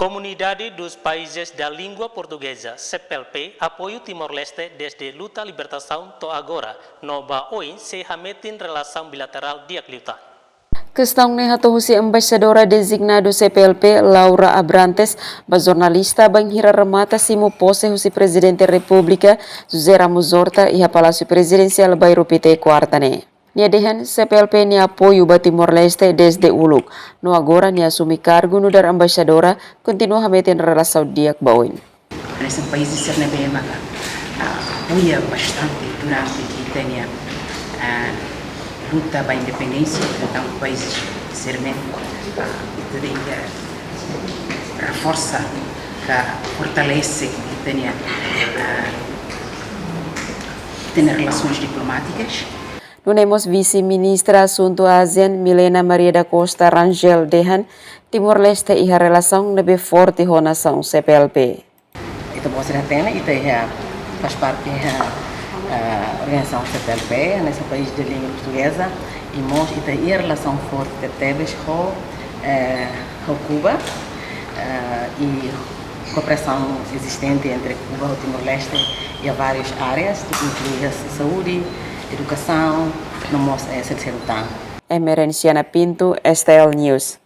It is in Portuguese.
Comunidade dos Países da Língua Portuguesa, CPLP, apoio Timor-Leste desde luta libertação to agora, nova oin se hametin relação bilateral diakliutan. Questão nehatohusi embaixadora designado CPLP, Laura Abrantes, jornalista banghira remata simu pose husi Presidente República, José Ramos Horta, e a Palácio Presidencial Bairro PT Quartane. Niadehan CPLP ni apoio ba Timor-Leste desde uluk. No agora ni assumi cargo no dar embaixadora, continua hametin relação diak bawin. Nesse país de Sernebema apoia bastante durante que tenha luta para a independência, então o país de Sernebema reforça, fortalece que tenha relações diplomáticas. Nunemos Vice-Ministra Assunto ASEAN Milena Maria da Costa Rangel Dehan, Timor-Leste iha relação lebih forte com a nação CPLP. Itu bos ratena itu faz parte da organização CPLP nesse país de língua portuguesa e nós itu relação forte que temos com Cuba e cooperação existente entre Cuba e Timor-Leste e várias áreas, incluindo saúde, educação, no nosso Emerenciana Pinto, STL News.